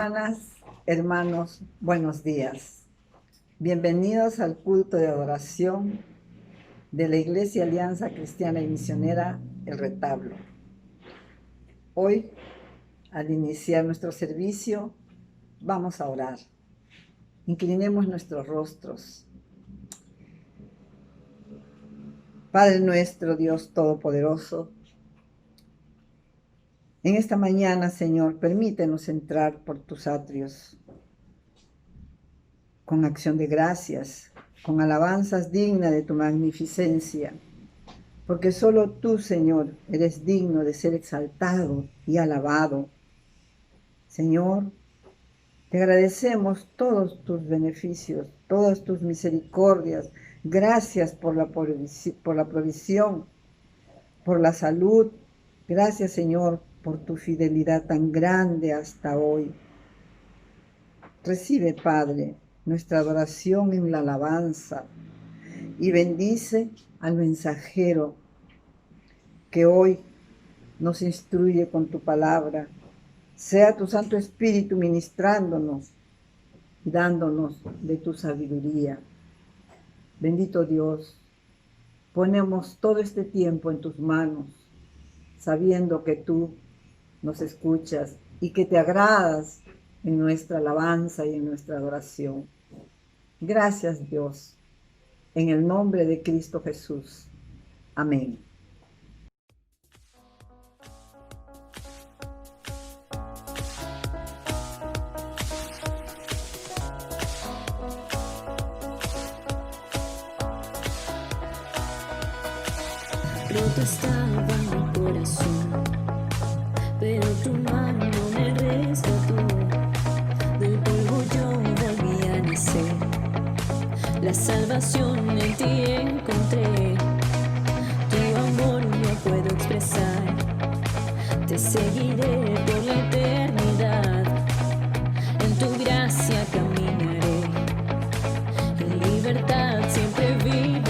Hermanas, hermanos, buenos días. Bienvenidos al culto de adoración de la Iglesia Alianza Cristiana y Misionera El Retablo. Hoy, al iniciar nuestro servicio, vamos a orar. Inclinemos nuestros rostros. Padre nuestro, Dios Todopoderoso, en esta mañana, Señor, permítenos entrar por tus atrios con acción de gracias, con alabanzas dignas de tu magnificencia, porque solo tú, Señor, eres digno de ser exaltado y alabado. Señor, te agradecemos todos tus beneficios, todas tus misericordias. Gracias por la provisión, por la salud. Gracias, Señor, por tu fidelidad tan grande hasta hoy. Recibe, Padre, nuestra adoración en la alabanza y bendice al mensajero que hoy nos instruye con tu palabra. Sea tu Santo Espíritu ministrándonos y dándonos de tu sabiduría. Bendito Dios, ponemos todo este tiempo en tus manos, sabiendo que tú nos escuchas y que te agradas en nuestra alabanza y en nuestra adoración. Gracias, Dios, en el nombre de Cristo Jesús. Amén. Roto estaba mi corazón, pero tu mano me rescató. Del polvo yo volví a nacer, la salvación en ti encontré. Tu amor no puedo expresar, te seguiré por la eternidad. En tu gracia caminaré, en libertad siempre viviré.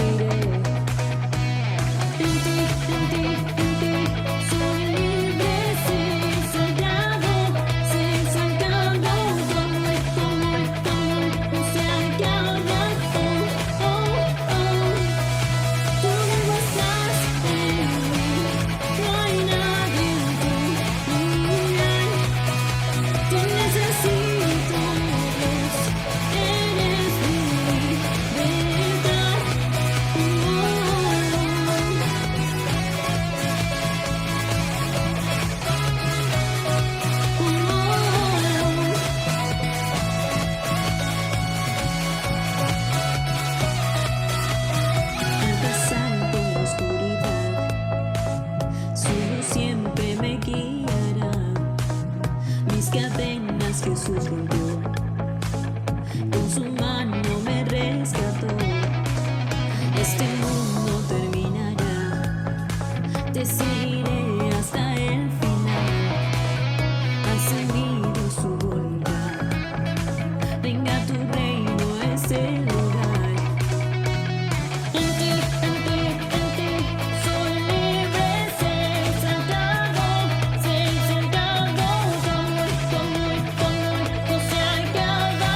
Jesús rompió, con su mano me rescató. Este mundo terminará, te seguiré hasta el final. Has seguido su voluntad, venga tu reino a este lugar. En ti soy libre, sé exaltado, como no se ha acabado.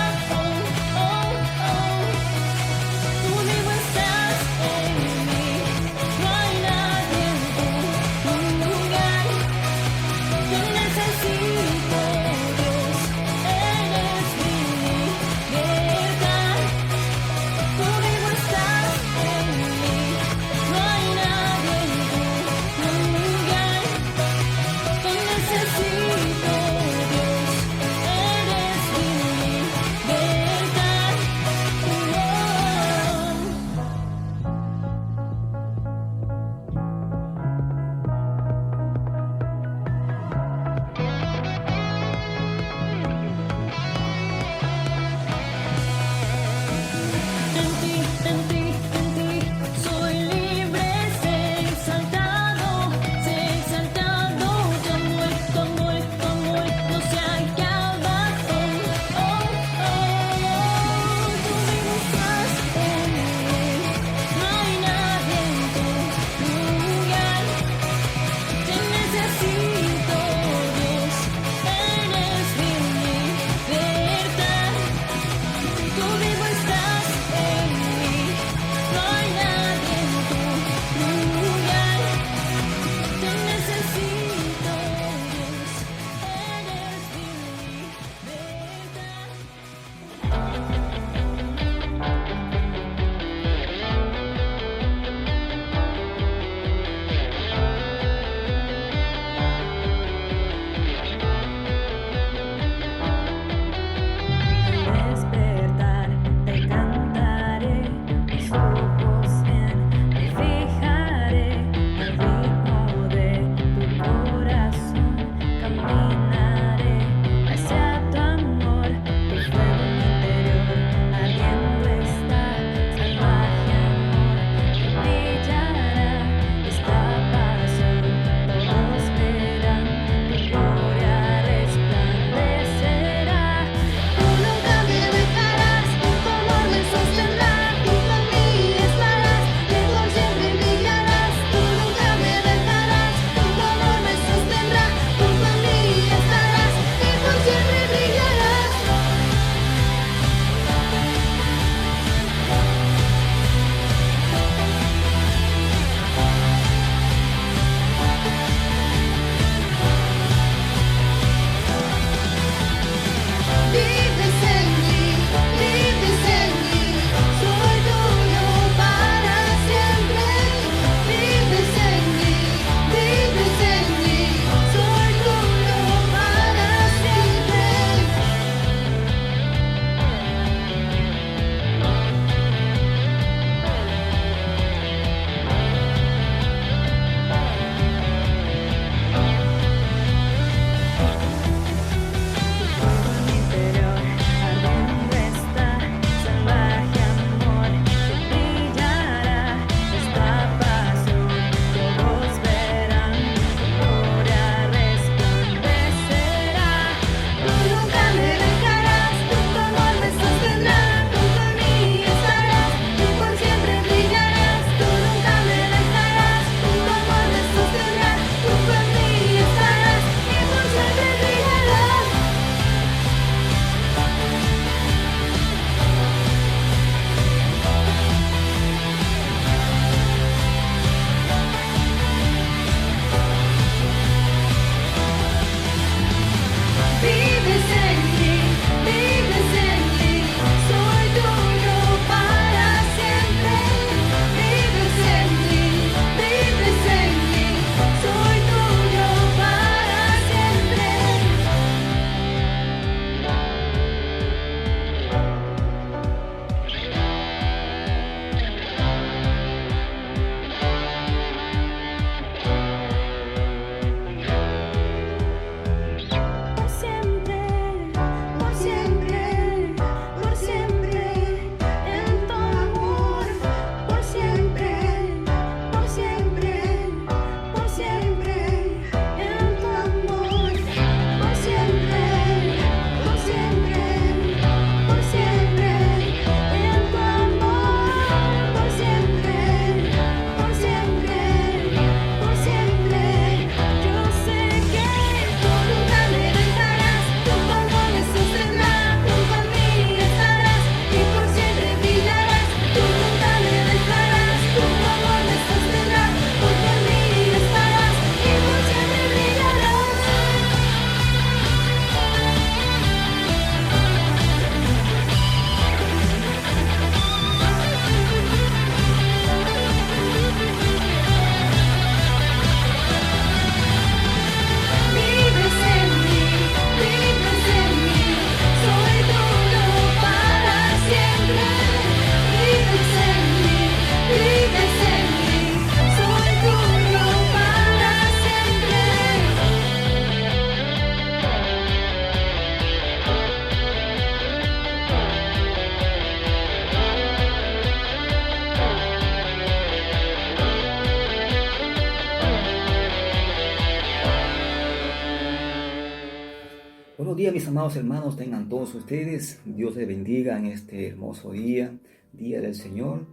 día, mis amados hermanos, tengan todos ustedes. Dios les bendiga en este hermoso día, día del Señor.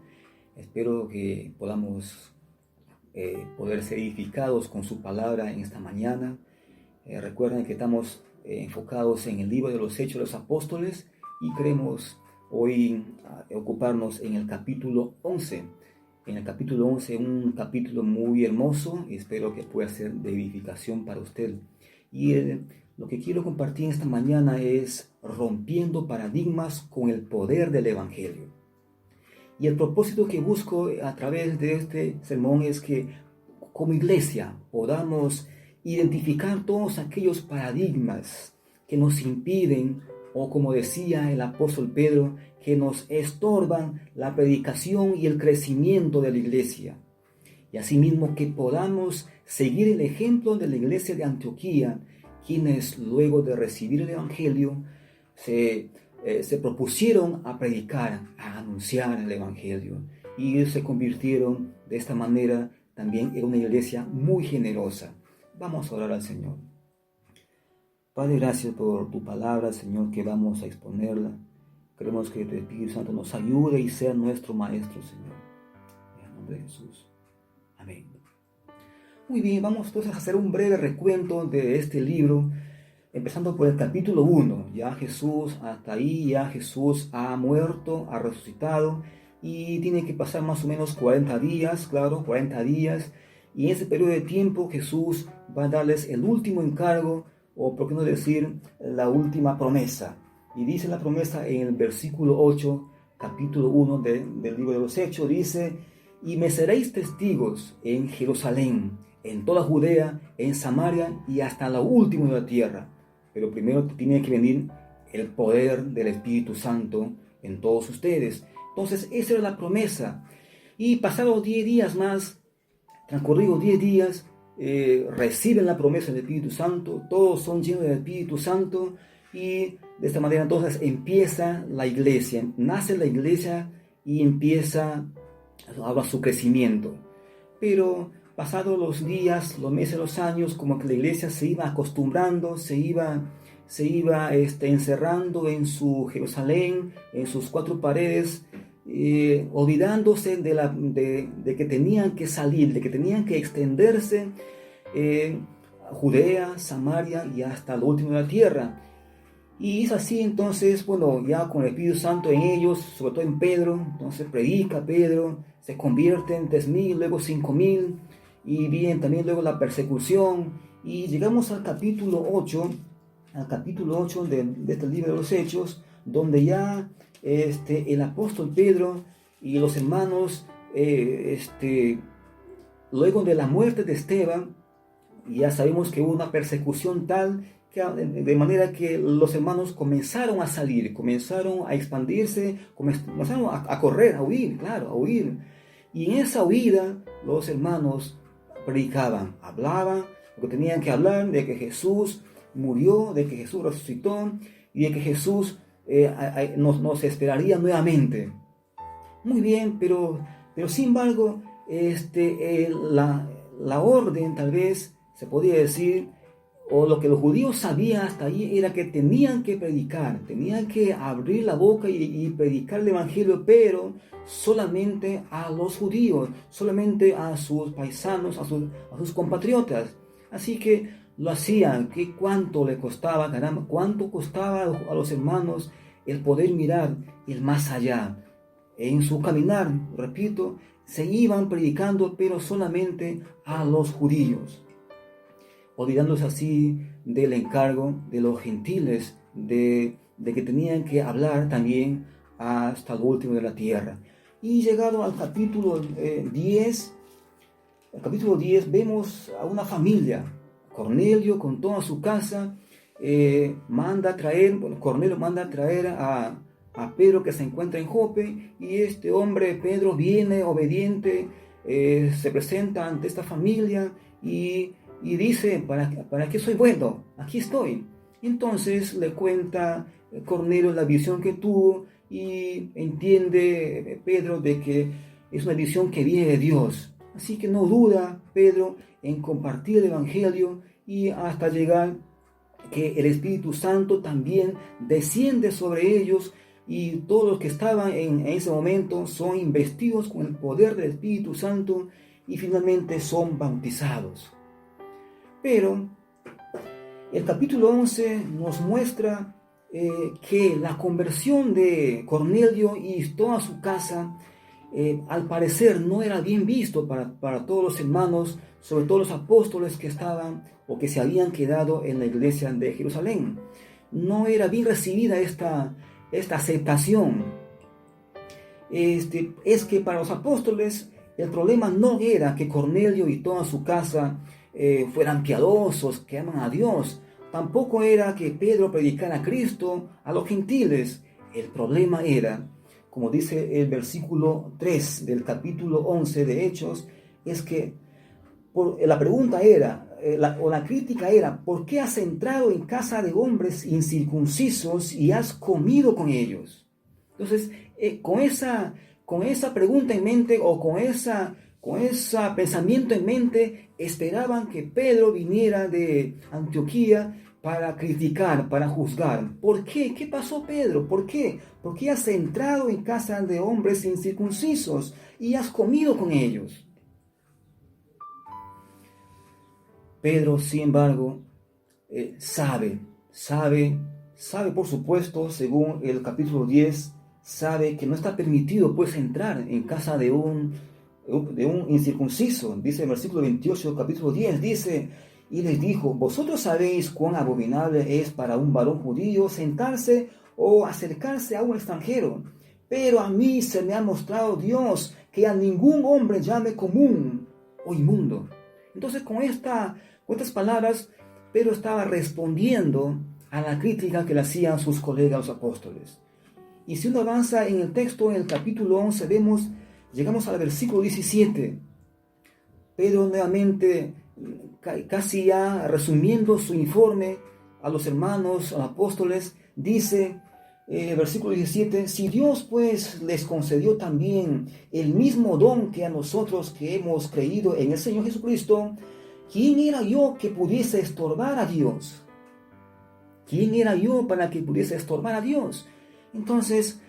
Espero que podamos poder ser edificados con su palabra en esta mañana. Recuerden que estamos enfocados en el libro de los Hechos de los Apóstoles y queremos hoy ocuparnos en el capítulo 11. En el capítulo 11, un capítulo muy hermoso, espero que pueda ser de edificación para usted. Y lo que quiero compartir esta mañana es rompiendo paradigmas con el poder del Evangelio. Y el propósito que busco a través de este sermón es que como iglesia podamos identificar todos aquellos paradigmas que nos impiden, o como decía el apóstol Pedro, que nos estorban la predicación y el crecimiento de la iglesia. Y asimismo que podamos seguir el ejemplo de la iglesia de Antioquía, quienes luego de recibir el Evangelio se propusieron a predicar, a anunciar el Evangelio, y se convirtieron de esta manera también en una iglesia muy generosa. Vamos a orar al Señor. Padre, gracias por tu palabra, Señor, que vamos a exponerla. Queremos que tu Espíritu Santo nos ayude y sea nuestro Maestro, Señor. En el nombre de Jesús. Amén. Muy bien, vamos entonces a hacer un breve recuento de este libro, empezando por el capítulo 1. Ya Jesús, hasta ahí ya Jesús ha muerto, ha resucitado, y tiene que pasar más o menos 40 días, claro, 40 días. Y en ese periodo de tiempo Jesús va a darles el último encargo, o por qué no decir, la última promesa. Y dice la promesa en el versículo 8, capítulo 1 del libro de los Hechos, dice: y me seréis testigos en Jerusalén, en toda Judea, en Samaria y hasta lo último de la tierra. Pero primero tiene que venir el poder del Espíritu Santo en todos ustedes. Entonces esa era la promesa. Y pasados 10 días más, transcurridos 10 días, reciben la promesa del Espíritu Santo, todos son llenos del Espíritu Santo, y de esta manera entonces empieza la iglesia, nace la iglesia y empieza ahora su crecimiento. Pero pasados los días, los meses, los años, como que la iglesia se iba acostumbrando, se iba encerrando en su Jerusalén, en sus 4 paredes, olvidándose de que tenían que salir, de que tenían que extenderse a Judea, Samaria y hasta lo último de la tierra. Y es así entonces, bueno, ya con el Espíritu Santo en ellos, sobre todo en Pedro, entonces predica Pedro, se convierte en 3,000, luego 5,000, y viene también luego la persecución, y llegamos al capítulo 8 de este libro de los Hechos, donde ya el apóstol Pedro y los hermanos, luego de la muerte de Esteban, ya sabemos que hubo una persecución tal, de manera que los hermanos comenzaron a salir, comenzaron a expandirse, comenzaron a correr, a huir, claro, a huir. Y en esa huida los hermanos predicaban, hablaban lo que tenían que hablar, de que Jesús murió, de que Jesús resucitó y de que Jesús nos esperaría nuevamente. Muy bien, pero sin embargo, la orden, tal vez se podría decir, o lo que los judíos sabían hasta ahí, era que tenían que predicar, tenían que abrir la boca y predicar el evangelio, pero solamente a los judíos, solamente a sus paisanos, a sus compatriotas. Así que lo hacían. ¿Qué cuánto le costaba, caramba? ¿Cuánto costaba a los hermanos el poder mirar el más allá? En su caminar, repito, se iban predicando, pero solamente a los judíos, olvidándose así del encargo de los gentiles, de que tenían que hablar también hasta lo último de la tierra. Y llegado al capítulo 10, vemos a una familia. Cornelio con toda su casa Cornelio manda a traer a Pedro, que se encuentra en Jope, y este hombre, Pedro, viene obediente, se presenta ante esta familia y dice: ¿para qué soy bueno? Aquí estoy. Y entonces le cuenta Cornelio la visión que tuvo, y entiende Pedro de que es una visión que viene de Dios. Así que no duda Pedro en compartir el evangelio, y hasta llegar que el Espíritu Santo también desciende sobre ellos y todos los que estaban en ese momento son investidos con el poder del Espíritu Santo y finalmente son bautizados. Pero el capítulo 11 nos muestra que la conversión de Cornelio y toda su casa al parecer no era bien visto para todos los hermanos, sobre todo los apóstoles que estaban o que se habían quedado en la iglesia de Jerusalén. No era bien recibida esta aceptación. Es que para los apóstoles el problema no era que Cornelio y toda su casa fueran piadosos, que aman a Dios. Tampoco era que Pedro predicara a Cristo a los gentiles. El problema era, como dice el versículo 3 del capítulo 11 de Hechos, es que la pregunta era, la crítica era, ¿por qué has entrado en casa de hombres incircuncisos y has comido con ellos? Entonces, con esa pregunta en mente o con ese pensamiento en mente, esperaban que Pedro viniera de Antioquía para criticar, para juzgar. ¿Por qué? ¿Qué pasó, Pedro? ¿Por qué? ¿Por qué has entrado en casa de hombres incircuncisos y has comido con ellos? Pedro, sin embargo, sabe por supuesto, según el capítulo 10, sabe que no está permitido pues entrar en casa de un incircunciso. Dice el versículo 28 del capítulo 10, dice: y les dijo: vosotros sabéis cuán abominable es para un varón judío sentarse o acercarse a un extranjero, pero a mí se me ha mostrado Dios que a ningún hombre llame común o inmundo. Entonces con estas palabras Pedro estaba respondiendo a la crítica que le hacían sus colegas los apóstoles. Y si uno avanza en el texto, en el capítulo 11, llegamos al versículo 17. Pedro nuevamente, casi ya resumiendo su informe a los hermanos, a los apóstoles, dice, versículo 17: si Dios pues les concedió también el mismo don que a nosotros que hemos creído en el Señor Jesucristo, ¿quién era yo que pudiese estorbar a Dios? ¿Quién era yo para que pudiese estorbar a Dios? Entonces,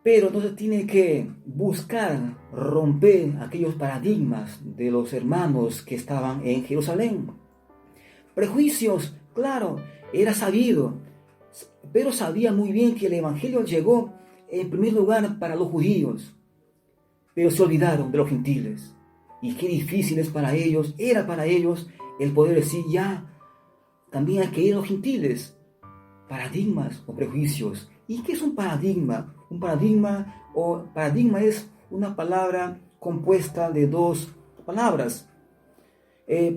Pedro tiene que buscar romper aquellos paradigmas de los hermanos que estaban en Jerusalén. Prejuicios, claro, era sabido. Pedro sabía muy bien que el evangelio llegó en primer lugar para los judíos, pero se olvidaron de los gentiles. Y qué difícil era para ellos el poder decir: ya, también hay que ir a los gentiles. Paradigmas o prejuicios. ¿Y qué es un paradigma? Un paradigma es una palabra compuesta de dos palabras.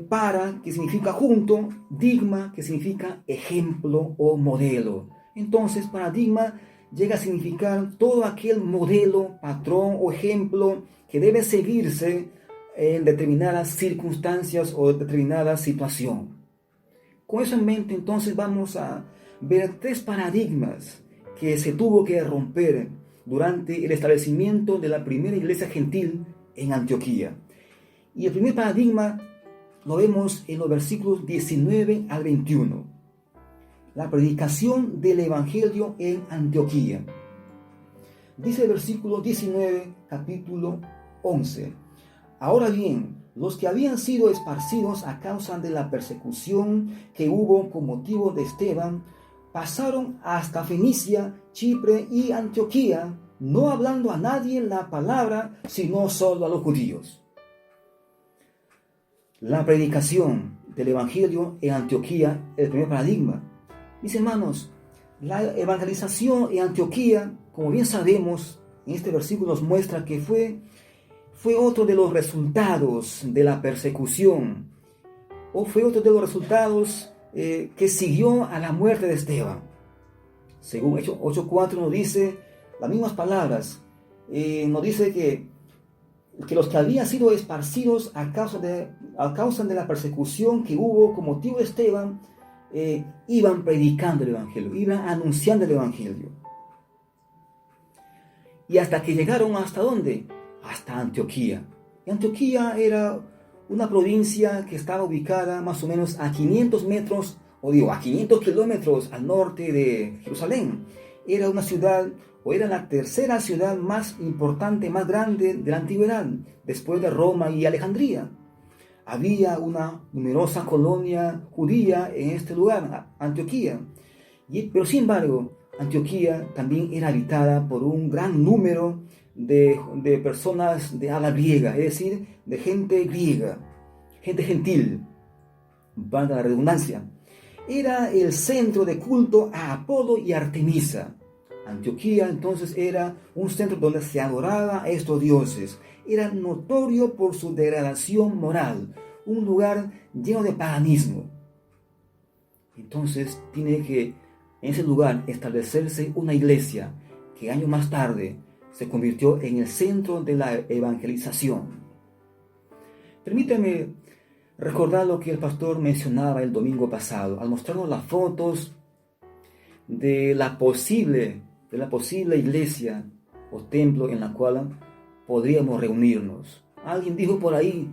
Para, que significa junto; digma, que significa ejemplo o modelo. Entonces, paradigma llega a significar todo aquel modelo, patrón o ejemplo que debe seguirse en determinadas circunstancias o determinada situación. Con eso en mente, entonces, vamos a ver tres paradigmas que se tuvo que romper durante el establecimiento de la primera iglesia gentil en Antioquía. Y el primer paradigma lo vemos en los versículos 19 al 21. La predicación del evangelio en Antioquía. Dice el versículo 19, capítulo 11: ahora bien, los que habían sido esparcidos a causa de la persecución que hubo con motivo de Esteban, pasaron hasta Fenicia, Chipre y Antioquía, no hablando a nadie la palabra, sino solo a los judíos. La predicación del evangelio en Antioquía, el primer paradigma. Mis hermanos, la evangelización en Antioquía, como bien sabemos, en este versículo nos muestra que fue otro de los resultados de la persecución, o fue otro de los resultados que siguió a la muerte de Esteban. Según Hechos 8:4 nos dice las mismas palabras. Nos dice que los que habían sido esparcidos a causa de la persecución que hubo con motivo de Esteban, iban predicando el evangelio, iban anunciando el evangelio. Y hasta que llegaron, ¿hasta dónde? Hasta Antioquía. Y Antioquía era una provincia que estaba ubicada más o menos a 500 metros a 500 kilómetros al norte de Jerusalén. Era una ciudad, o era la tercera ciudad más importante, más grande de la antigüedad, después de Roma y Alejandría. Había una numerosa colonia judía en este lugar, Antioquía. Pero sin embargo, Antioquía también era habitada por un gran número de personas de habla griega, es decir, de gente griega, gente gentil, valga la redundancia. Era el centro de culto a Apolo y Artemisa. Antioquía entonces era un centro donde se adoraba a estos dioses. Era notorio por su degradación moral, un lugar lleno de paganismo. Entonces tiene que en ese lugar establecerse una iglesia que años más tarde se convirtió en el centro de la evangelización. Permítame recordar lo que el pastor mencionaba el domingo pasado al mostrarnos las fotos de la posible iglesia o templo en la cual podríamos reunirnos. Alguien dijo por ahí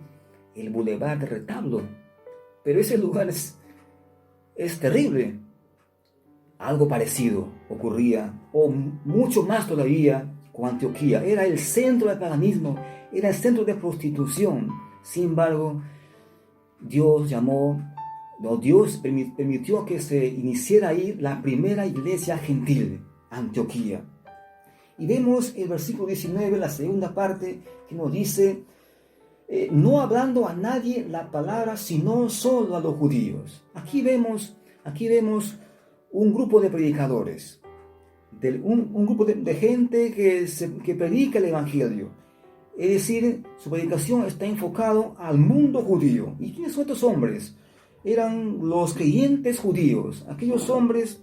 el Boulevard de Retablo, pero ese lugar es terrible. Algo parecido ocurría, o mucho más todavía, con Antioquía. Era el centro del paganismo, era el centro de prostitución. Sin embargo, Dios permitió que se iniciara ahí la primera iglesia gentil, Antioquía. Y vemos el versículo 19, la segunda parte, que nos dice, no hablando a nadie la palabra, sino solo a los judíos. Aquí vemos un grupo de predicadores, un grupo de gente que predica el evangelio. Es decir, su predicación está enfocado al mundo judío. ¿Y quiénes son estos hombres? Eran los creyentes judíos, aquellos hombres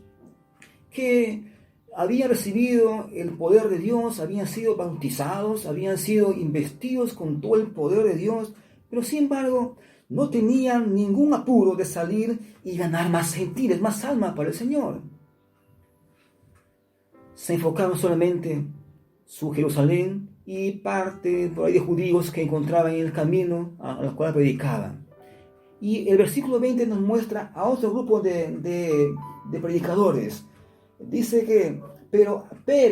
que habían recibido el poder de Dios, habían sido bautizados, habían sido investidos con todo el poder de Dios, pero sin embargo no tenían ningún apuro de salir y ganar más gentiles, más almas para el Señor. Se enfocaron solamente su Jerusalén y parte por ahí de judíos que encontraban en el camino a los cuales predicaban. Y el versículo 20 nos muestra a otro grupo de predicadores. Dice que, pero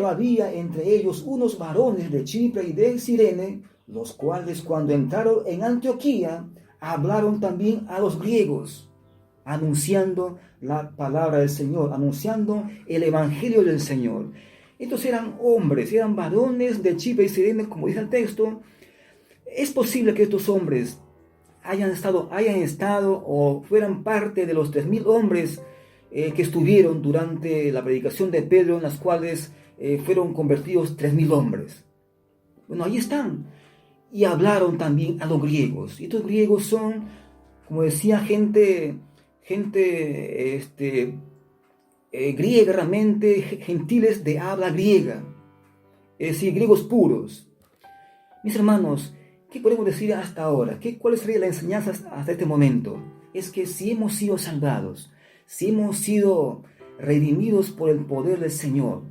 había entre ellos unos varones de Chipre y de Cirene, los cuales cuando entraron en Antioquía, hablaron también a los griegos, anunciando la palabra del Señor, anunciando el evangelio del Señor. Estos eran hombres, eran varones de Chipre y Cirene, como dice el texto. Es posible que estos hombres hayan estado o fueran parte de los 3,000 hombres que estuvieron durante la predicación de Pedro, en las cuales fueron convertidos 3,000 hombres. Bueno, ahí están. Y hablaron también a los griegos. Y estos griegos son, como decía, gente griega, realmente gentiles de habla griega. Es decir, griegos puros. Mis hermanos, ¿qué podemos decir hasta ahora? ¿Cuál sería la enseñanza hasta este momento? Es que si hemos sido salvados, si hemos sido redimidos por el poder del Señor,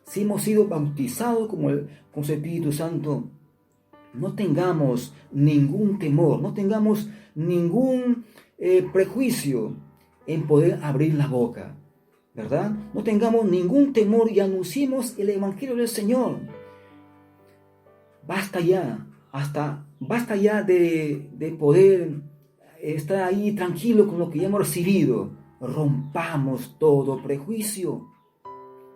si hemos sido bautizados con su Espíritu Santo, no tengamos ningún temor, no tengamos ningún prejuicio en poder abrir la boca, ¿verdad? No tengamos ningún temor y anunciemos el Evangelio del Señor. Basta ya de poder estar ahí tranquilo con lo que ya hemos recibido. Rompamos todo prejuicio.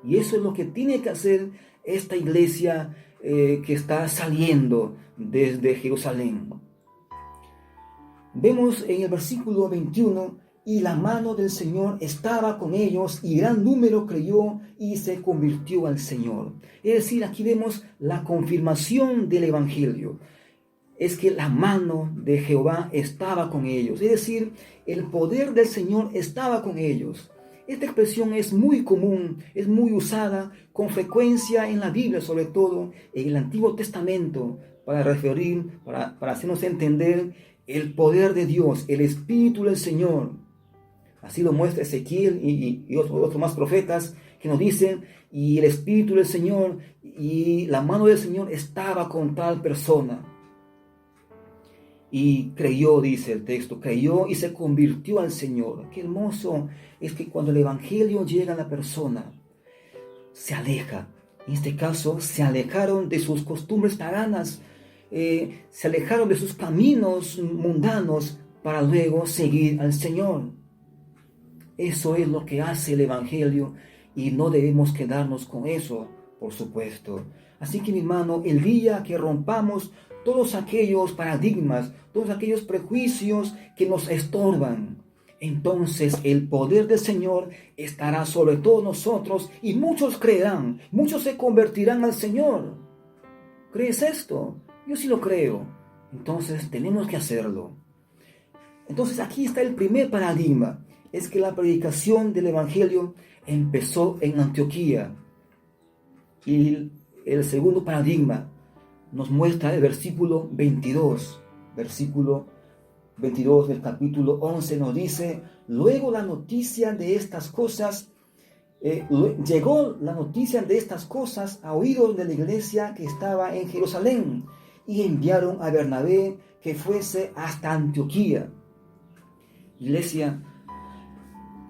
Y eso es lo que tiene que hacer esta iglesia que está saliendo desde Jerusalén. Vemos en el versículo 21, y la mano del Señor estaba con ellos, y gran número creyó y se convirtió al Señor. Es decir, aquí vemos la confirmación del Evangelio. Es que la mano de Jehová estaba con ellos. Es decir, el poder del Señor estaba con ellos. Esta expresión es muy común, es muy usada con frecuencia en la Biblia, sobre todo en el Antiguo Testamento, para hacernos entender el poder de Dios, el Espíritu del Señor. Así lo muestra Ezequiel y otros más profetas que nos dicen, y el Espíritu del Señor y la mano del Señor estaba con tal persona. y creyó, dice el texto, creyó y se convirtió al Señor. Qué hermoso es que cuando el Evangelio llega a la persona, se aleja. En este caso, se alejaron de sus costumbres paganas, se alejaron de sus caminos mundanos para luego seguir al Señor. Eso es lo que hace el Evangelio y no debemos quedarnos con eso, por supuesto. Así que, mi hermano, el día que rompamos todos aquellos paradigmas, todos aquellos prejuicios que nos estorban, entonces el poder del Señor estará sobre todos nosotros y muchos creerán, muchos se convertirán al Señor. ¿Crees esto? Yo sí lo creo. Entonces tenemos que hacerlo. Entonces aquí está el primer paradigma. Es que la predicación del Evangelio empezó en Antioquía. Y el segundo paradigma nos muestra el versículo 22. Versículo 22 del capítulo 11 nos dice: luego la noticia de estas cosas, llegó la noticia de estas cosas a oídos de la iglesia que estaba en Jerusalén, y enviaron a Bernabé que fuese hasta Antioquía. Iglesia,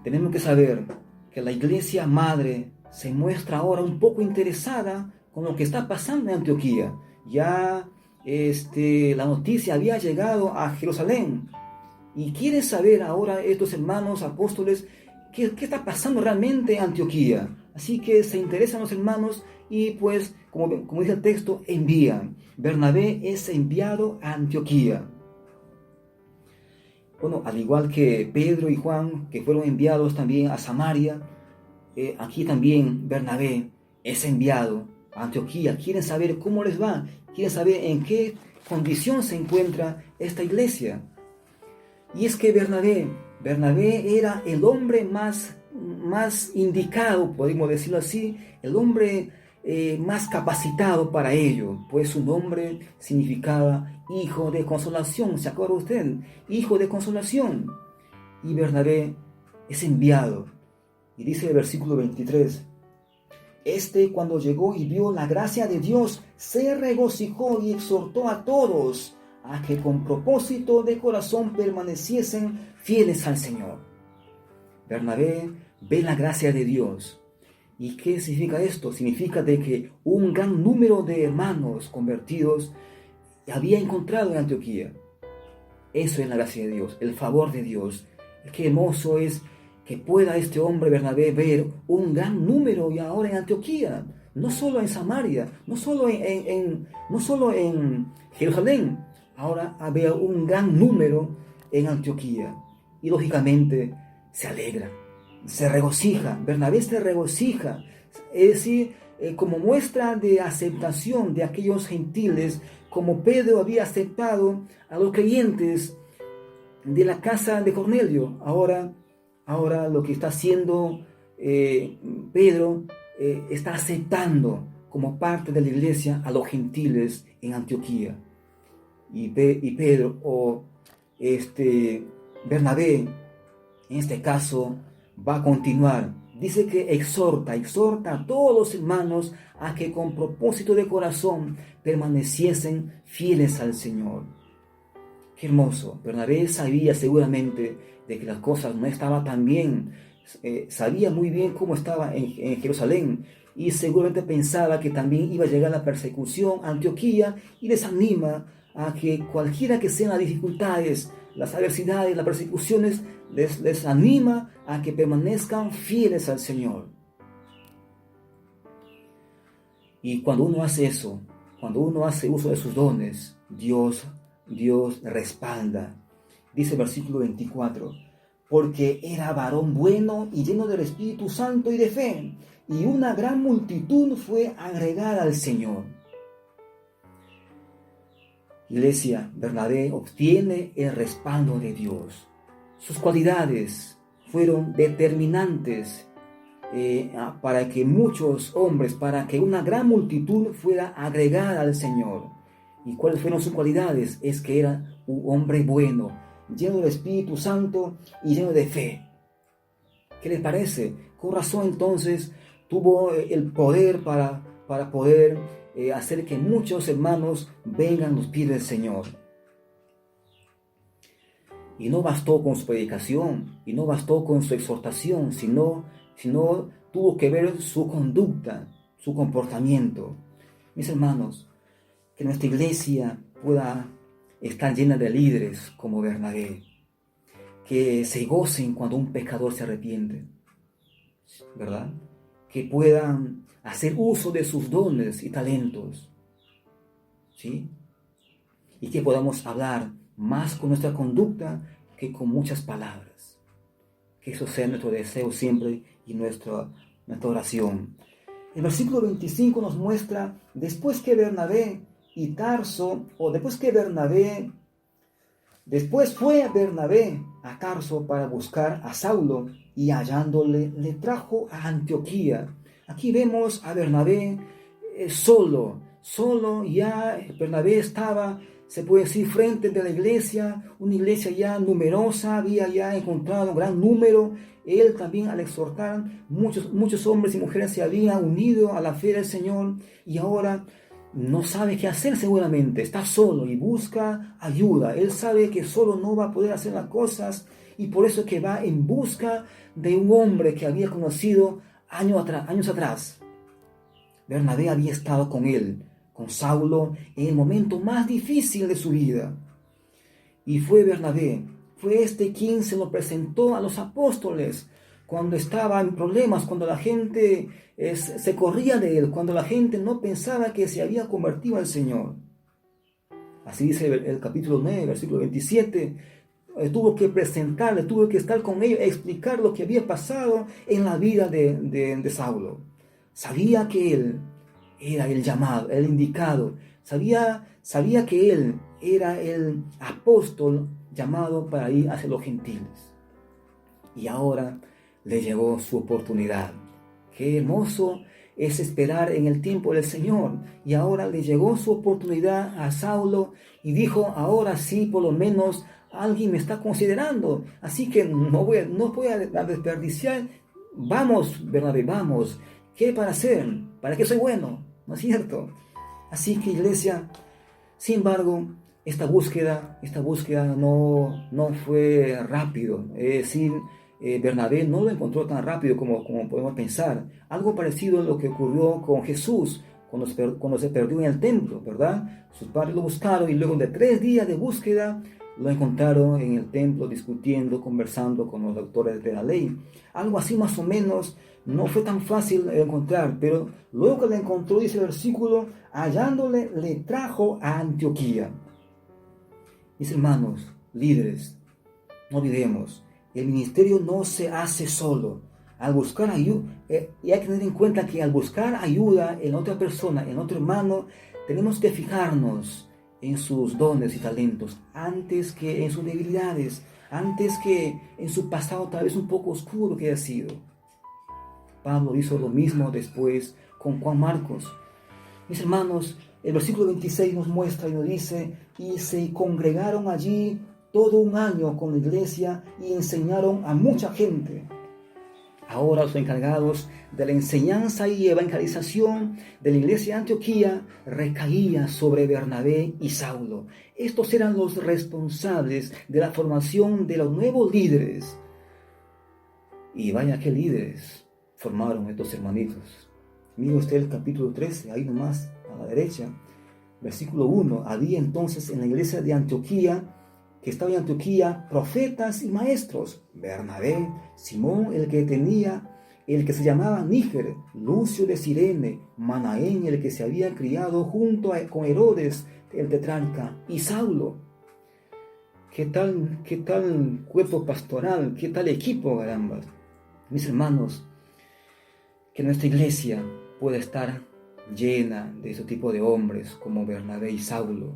tenemos que saber que la iglesia madre se muestra ahora un poco interesada con lo que está pasando en Antioquía. Ya la noticia había llegado a Jerusalén y quieren saber ahora estos hermanos apóstoles qué está pasando realmente en Antioquía. Así que se interesan los hermanos y pues, como dice el texto, envían. Bernabé es enviado a Antioquía. Bueno, al igual que Pedro y Juan, que fueron enviados también a Samaria, aquí también Bernabé es enviado a Antioquía. Quieren saber cómo les va, quieren saber en qué condición se encuentra esta iglesia. Y es que Bernabé era el hombre más indicado, podemos decirlo así, el hombre más capacitado para ello, pues su nombre significaba hijo de consolación. ¿Se acuerda usted? Hijo de consolación. Y Bernabé es enviado. Y dice el versículo 23: cuando llegó y vio la gracia de Dios, se regocijó y exhortó a todos a que con propósito de corazón permaneciesen fieles al Señor. Bernabé ve la gracia de Dios. ¿Y qué significa esto? Significa de que un gran número de hermanos convertidos había encontrado en Antioquía. Eso es la gracia de Dios, el favor de Dios. Qué hermoso es que pueda este hombre Bernabé ver un gran número y ahora en Antioquía, no solo en Samaria, no solo en Jerusalén, ahora había un gran número en Antioquía. Y lógicamente se alegra, se regocija. Bernabé se regocija, es decir, como muestra de aceptación de aquellos gentiles, como Pedro había aceptado a los creyentes de la casa de Cornelio. Ahora lo que está haciendo Pedro, está aceptando como parte de la iglesia a los gentiles en Antioquía. Y Pedro, Bernabé, en este caso, va a continuar. Dice que exhorta a todos los hermanos a que con propósito de corazón permaneciesen fieles al Señor. Qué hermoso. Bernabé sabía seguramente de que las cosas no estaban tan bien. Sabía muy bien cómo estaba en Jerusalén y seguramente pensaba que también iba a llegar la persecución a Antioquía, y les anima a que cualquiera que sean las dificultades, las adversidades, las persecuciones, les anima a que permanezcan fieles al Señor. Y cuando uno hace eso, cuando uno hace uso de sus dones, Dios respalda. Dice el versículo 24: porque era varón bueno y lleno del Espíritu Santo y de fe, y una gran multitud fue agregada al Señor. Iglesia, Bernabé obtiene el respaldo de Dios. Sus cualidades fueron determinantes para que muchos hombres, para que una gran multitud fuera agregada al Señor. ¿Y cuáles fueron sus cualidades? Es que era un hombre bueno, lleno del Espíritu Santo y lleno de fe. ¿Qué les parece? Con razón entonces tuvo el poder para poder hacer que muchos hermanos vengan a los pies del Señor. Y no bastó con su predicación, y no bastó con su exhortación, sino tuvo que ver su conducta, su comportamiento. Mis hermanos, que nuestra iglesia pueda estar llena de líderes como Bernabé, que se gocen cuando un pecador se arrepiente, ¿verdad? Que puedan hacer uso de sus dones y talentos, ¿sí? Y que podamos hablar más con nuestra conducta que con muchas palabras. Que eso sea nuestro deseo siempre y nuestra oración. El versículo 25 nos muestra, después fue Bernabé a Tarso para buscar a Saulo, y hallándole le trajo a Antioquía. Aquí vemos a Bernabé solo ya. Bernabé estaba, se puede decir, frente de la iglesia, una iglesia ya numerosa, había ya encontrado un gran número. Él también, al exhortar, muchos hombres y mujeres se habían unido a la fe del Señor, y ahora no sabe qué hacer seguramente, está solo y busca ayuda. Él sabe que solo no va a poder hacer las cosas, y por eso es que va en busca de un hombre que había conocido años atrás. Bernabé había estado con él, con Saulo, en el momento más difícil de su vida. Y fue Bernabé, fue quien se lo presentó a los apóstoles cuando estaba en problemas, cuando la gente se corría de él, cuando la gente no pensaba que se había convertido al Señor. Así dice el capítulo 9, versículo 27. Tuvo que presentarle, tuvo que estar con ellos, explicar lo que había pasado en la vida de Saulo. Sabía que él era el llamado, el indicado. Sabía que él era el apóstol llamado para ir hacia los gentiles. Y ahora le llegó su oportunidad. Qué hermoso es esperar en el tiempo del Señor. Y ahora le llegó su oportunidad a Saulo, y dijo, ahora sí, por lo menos alguien me está considerando, así que no voy a desperdiciar. Vamos, Bernabé, vamos. ¿Qué para hacer? ¿Para qué soy bueno? ¿No es cierto? Así que, iglesia, sin embargo, esta búsqueda no fue rápido. Es decir, Bernabé no lo encontró tan rápido como podemos pensar. Algo parecido a lo que ocurrió con Jesús cuando se perdió en el templo, ¿verdad? Sus padres lo buscaron, y luego de 3 días de búsqueda lo encontraron en el templo discutiendo, conversando con los doctores de la ley. Algo así más o menos. No fue tan fácil de encontrar, pero luego que le encontró, dice el versículo, hallándole le trajo a Antioquía. Mis hermanos, líderes, no olvidemos, el ministerio no se hace solo. Al buscar ayuda, y hay que tener en cuenta que al buscar ayuda en otra persona, en otro hermano, tenemos que fijarnos en sus dones y talentos, antes que en sus debilidades, antes que en su pasado tal vez un poco oscuro que haya sido. Pablo hizo lo mismo después con Juan Marcos. Mis hermanos, el versículo 26 nos muestra y nos dice, y se congregaron allí todo un año con la iglesia y enseñaron a mucha gente. Ahora los encargados de la enseñanza y evangelización de la iglesia de Antioquía recaía sobre Bernabé y Saulo. Estos eran los responsables de la formación de los nuevos líderes. Y vaya qué líderes formaron estos hermanitos. Mire usted el capítulo 13, ahí nomás a la derecha, versículo 1. Había entonces en la iglesia de Antioquía, que estaba en Antioquía, profetas y maestros: Bernabé, Simón el que se llamaba Níger, Lucio de Cirene, Manaén el que se había criado junto con Herodes el tetrarca, y Saulo. ¿Qué tal cuerpo pastoral? ¿Qué tal equipo, caramba? Mis hermanos, que nuestra iglesia pueda estar llena de ese tipo de hombres como Bernabé y Saulo,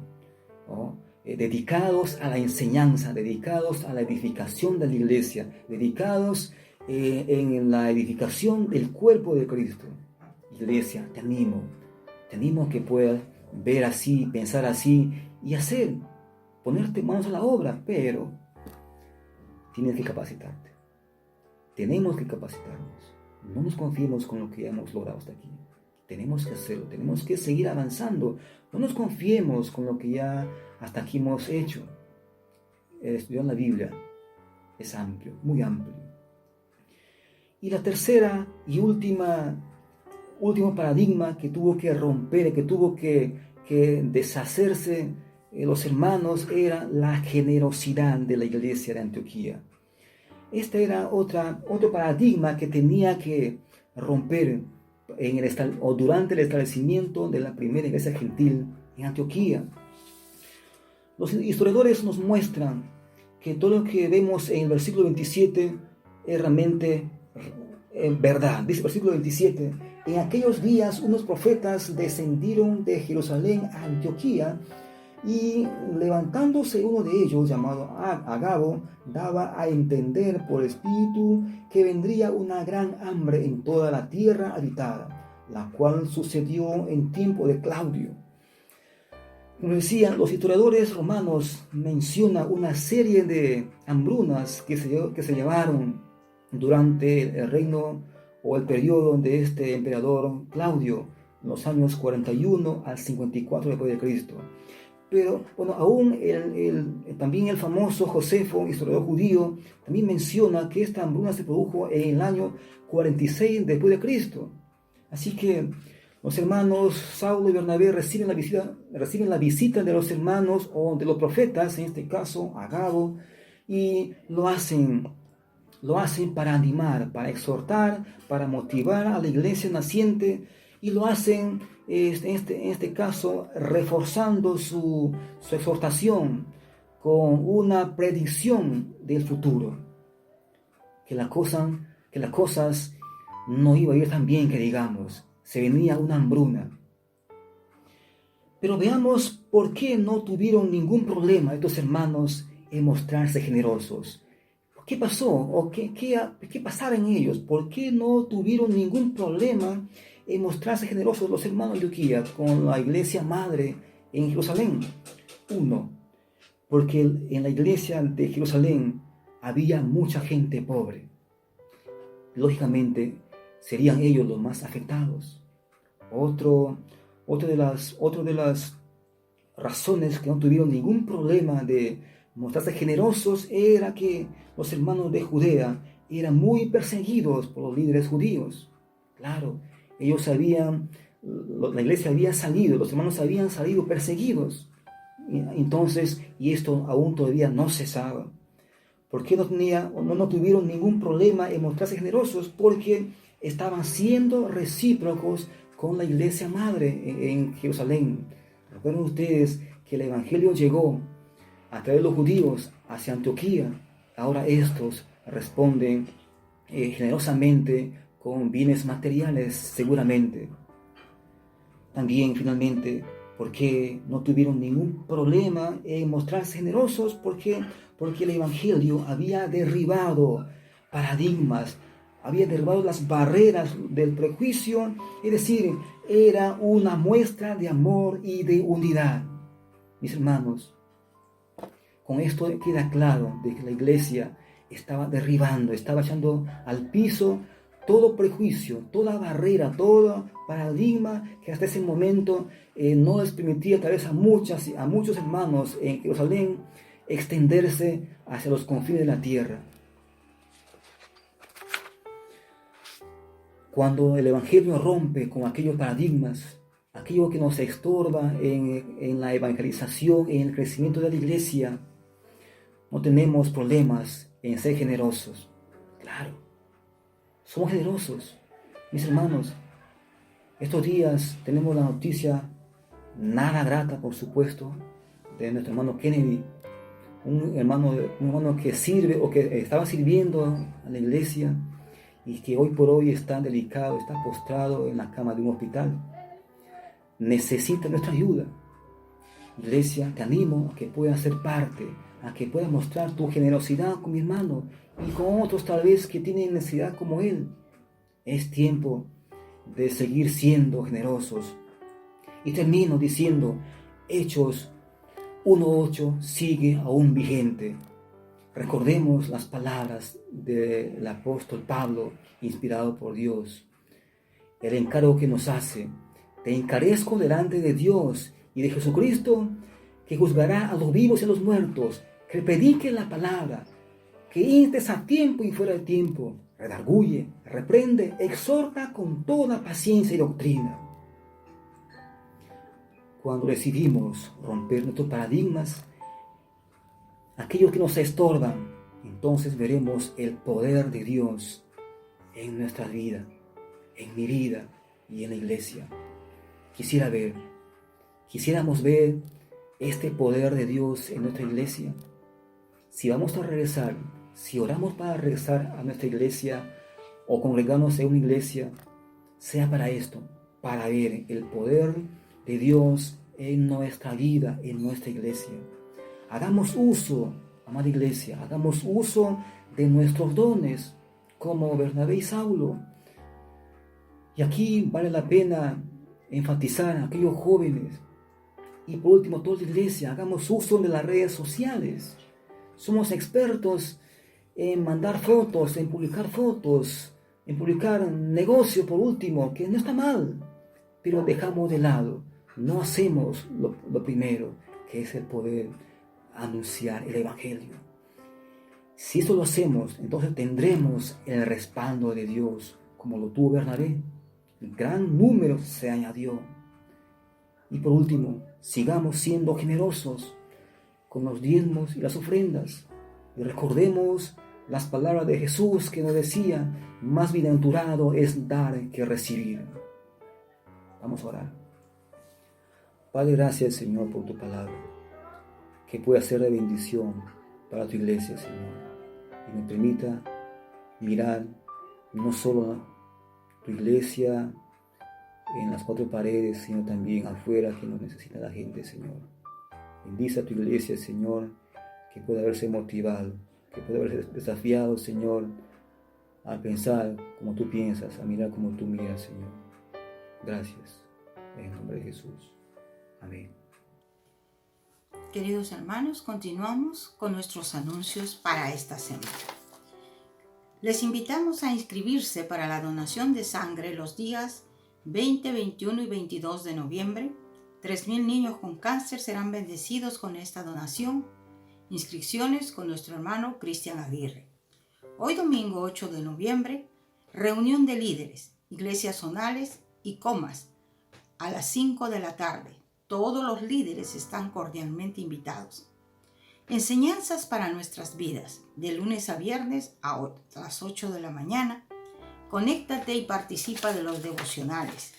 ¿no? Dedicados a la enseñanza, dedicados a la edificación de la iglesia, dedicados en la edificación del cuerpo de Cristo. Iglesia, te animo a que puedas ver así, pensar así y hacer, ponerte manos a la obra, pero tienes que capacitarte. Tenemos que capacitarnos. No nos confiemos con lo que hemos logrado hasta aquí. Tenemos que hacerlo, tenemos que seguir avanzando. No nos confiemos con lo que ya hasta aquí hemos hecho. estudiar la Biblia es amplio, muy amplio. Y la tercera y último paradigma que tuvo que romper, que tuvo que deshacerse los hermanos, era la generosidad de la iglesia de Antioquía. Este era otro paradigma que tenía que romper durante el establecimiento de la primera iglesia gentil en Antioquía. Los historiadores nos muestran que todo lo que vemos en el versículo 27 es realmente verdad. Dice el versículo 27: en aquellos días unos profetas descendieron de Jerusalén a Antioquía, y levantándose uno de ellos, llamado Agabo, daba a entender por espíritu que vendría una gran hambre en toda la tierra habitada, la cual sucedió en tiempo de Claudio. Como decían, los historiadores romanos mencionan una serie de hambrunas que se llevaron durante el reino o el periodo de este emperador Claudio, en los años 41 al 54 después de Cristo. Pero bueno, aún también el famoso Josefo, historiador judío, también menciona que esta hambruna se produjo en el año 46 después de Cristo. Así que los hermanos Saulo y Bernabé reciben la visita de los hermanos o de los profetas, en este caso Agabo, y lo hacen para animar, para exhortar, para motivar a la iglesia naciente, y lo hacen en este caso reforzando su exhortación con una predicción del futuro, que las cosas no iban a ir tan bien que digamos, se venía una hambruna. Pero veamos por qué no tuvieron ningún problema estos hermanos en mostrarse generosos. ¿Qué pasó? ¿O qué pasaba en ellos? ¿Por qué no tuvieron ningún problema en mostrarse generosos los hermanos de Antioquía con la iglesia madre en Jerusalén? 1. Porque en la iglesia de Jerusalén había mucha gente pobre. Lógicamente, serían ellos los más afectados. Otra de las razones que no tuvieron ningún problema de mostrarse generosos era que los hermanos de Judea eran muy perseguidos por los líderes judíos. Claro, la iglesia había salido, los hermanos habían salido perseguidos. Entonces, y esto aún todavía no cesaba. ¿Por qué no tuvieron ningún problema en mostrarse generosos? Porque estaban siendo recíprocos con la iglesia madre en Jerusalén. Recuerden ustedes que el evangelio llegó a través de los judíos hacia Antioquía. Ahora estos responden generosamente con bienes materiales, seguramente. También, finalmente, ¿por qué no tuvieron ningún problema en mostrarse generosos? Porque el evangelio había derribado paradigmas, había derribado las barreras del prejuicio, es decir, era una muestra de amor y de unidad. Mis hermanos, con esto queda claro de que la iglesia estaba derribando, estaba echando al piso todo prejuicio, toda barrera, todo paradigma que hasta ese momento no les permitía tal vez a muchos hermanos en Jerusalén extenderse hacia los confines de la tierra. Cuando el evangelio rompe con aquellos paradigmas, aquello que nos estorba en la evangelización, en el crecimiento de la iglesia, no tenemos problemas en ser generosos. Claro, somos generosos. Mis hermanos, estos días tenemos la noticia nada grata, por supuesto, de nuestro hermano Kennedy, un hermano que sirve o que estaba sirviendo a la iglesia y que hoy por hoy está delicado, está postrado en la cama de un hospital. Necesita nuestra ayuda. Iglesia, te animo a que puedas ser parte, a que puedas mostrar tu generosidad con mi hermano y con otros tal vez que tienen necesidad como él. Es tiempo de seguir siendo generosos. Y termino diciendo, Hechos 1:8 sigue aún vigente. Recordemos las palabras del apóstol Pablo, inspirado por Dios. El encargo que nos hace: te encarezco delante de Dios y de Jesucristo, que juzgará a los vivos y a los muertos, que predique la palabra, que instes a tiempo y fuera de tiempo, redarguye, reprende, exhorta con toda paciencia y doctrina. Cuando decidimos romper nuestros paradigmas, aquellos que nos estorban, entonces veremos el poder de Dios en nuestra vida, en mi vida y en la iglesia. Quisiéramos ver este poder de Dios en nuestra iglesia. Si vamos a regresar, si oramos para regresar a nuestra iglesia o congregarnos en una iglesia, sea para esto, para ver el poder de Dios en nuestra vida, en nuestra iglesia. Hagamos uso, amada iglesia, hagamos uso de nuestros dones, como Bernabé y Saulo. Y aquí vale la pena enfatizar a aquellos jóvenes. Y por último, toda la iglesia, hagamos uso de las redes sociales. Somos expertos en mandar fotos, en publicar negocio por último, que no está mal, pero dejamos de lado, no hacemos lo primero, que es el poder anunciar el Evangelio. Si eso lo hacemos, entonces tendremos el respaldo de Dios, como lo tuvo Bernabé. Un gran número se añadió. Y por último, sigamos siendo generosos con los diezmos y las ofrendas. Y recordemos las palabras de Jesús que nos decía: más bienaventurado es dar que recibir. Vamos a orar. Padre, gracias, Señor, por tu palabra, que pueda ser de bendición para tu iglesia, Señor, y me permita mirar no solo tu iglesia en las cuatro paredes, sino también afuera, que nos necesita la gente, Señor. Bendice a tu iglesia, Señor, que pueda verse motivado, que pueda verse desafiado, Señor, a pensar como tú piensas, a mirar como tú miras, Señor. Gracias, en el nombre de Jesús. Amén. Queridos hermanos, continuamos con nuestros anuncios para esta semana. Les invitamos a inscribirse para la donación de sangre los días 20, 21 y 22 de noviembre. 3,000 niños con cáncer serán bendecidos con esta donación. Inscripciones con nuestro hermano Cristian Aguirre. Hoy domingo 8 de noviembre, reunión de líderes, iglesias zonales y comas a las 5 de la tarde. Todos los líderes están cordialmente invitados. Enseñanzas para nuestras vidas, de lunes a viernes a las 8 de la mañana. Conéctate y participa de los devocionales.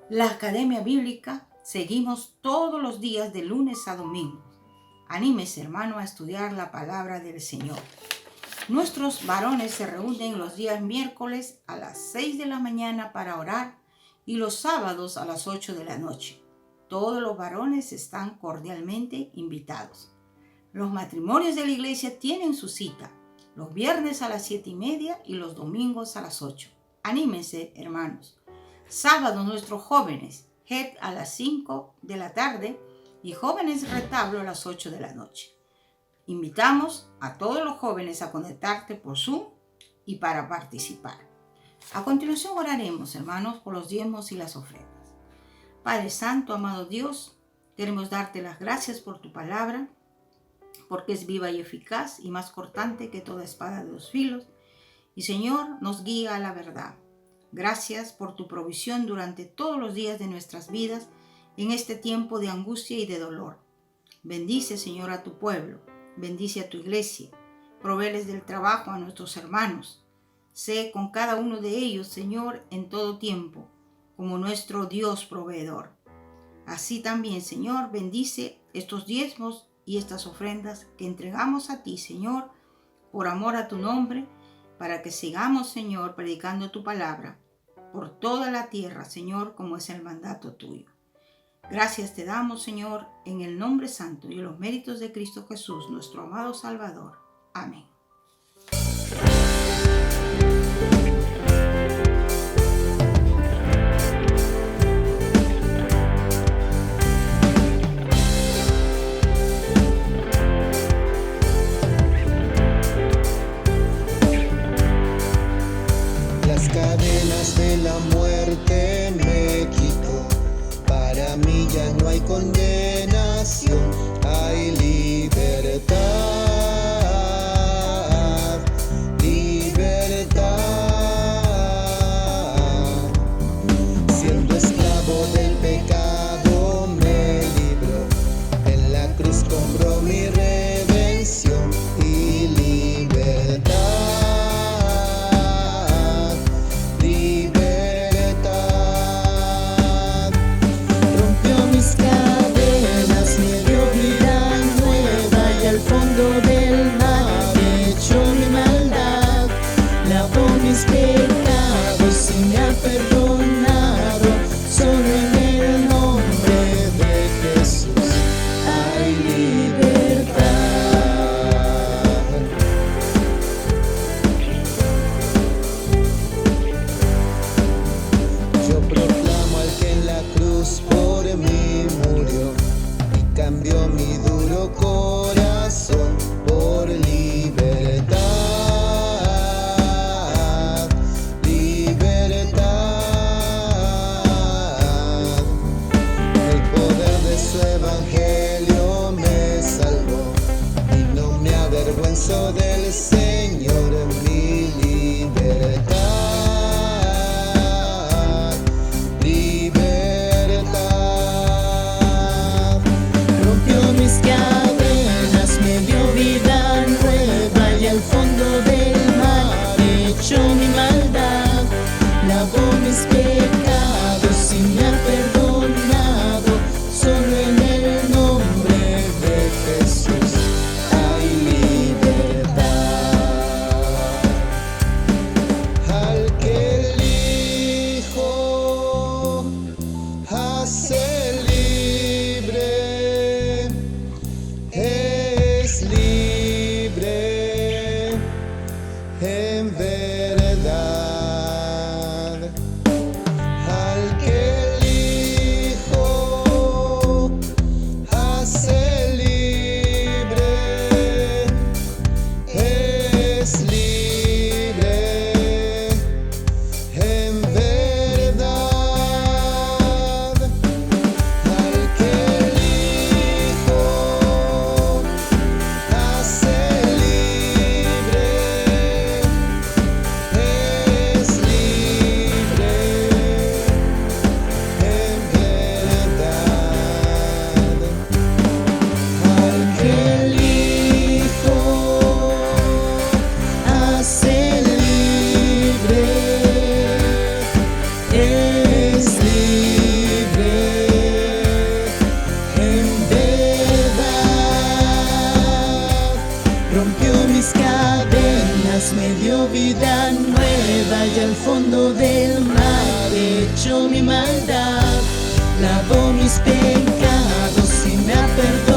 La Academia Bíblica, seguimos todos los días de lunes a domingo. Anímese, hermano, a estudiar la palabra del Señor. Nuestros varones se reúnen los días miércoles a las 6 de la mañana para orar y los sábados a las 8 de la noche. Todos los varones están cordialmente invitados. Los matrimonios de la iglesia tienen su cita los viernes a las 7:30 y los domingos a las 8. Anímense, hermanos. Sábado nuestros jóvenes, JET a las 5 de la tarde y jóvenes retablo a las 8 de la noche. Invitamos a todos los jóvenes a conectarte por Zoom y para participar. A continuación oraremos, hermanos, por los diezmos y las ofrendas. Padre Santo, amado Dios, queremos darte las gracias por tu palabra, porque es viva y eficaz y más cortante que toda espada de 2 filos. Y Señor, nos guía a la verdad. Gracias por tu provisión durante todos los días de nuestras vidas en este tiempo de angustia y de dolor. Bendice, Señor, a tu pueblo. Bendice a tu iglesia. Provéeles del trabajo a nuestros hermanos. Sé con cada uno de ellos, Señor, en todo tiempo, como nuestro Dios proveedor. Así también, Señor, bendice estos diezmos y estas ofrendas que entregamos a ti, Señor, por amor a tu nombre, para que sigamos, Señor, predicando tu palabra por toda la tierra, Señor, como es el mandato tuyo. Gracias te damos, Señor, en el nombre santo y en los méritos de Cristo Jesús, nuestro amado Salvador. Amén. Las cadenas de la muerte me quitó. Para mí ya no hay condenación, hay libertad. Jesús por mí murió y cambió mi duro corazón por libertad, libertad. El poder de su evangelio me salvó y no me avergüenzo del Señor, mi libertad, libertad. Rompió mis cadenas, me dio vida nueva y al fondo del mar echó mi maldad. Lavó mis pecados y me ha perdonado. Solo en el nombre de Jesús hay libertad. Al que elijo hace libre, es libre en verdad. Al que elijo hace libre, es libre en verdad. Al que elijo hace libre, es libre en verdad. Al que elijo hace libre, es libre en verdad. Rompió mis cadenas, me dio vida nueva y al fondo del mar echó mi maldad. Lavó mis pecados y me ha perdonado.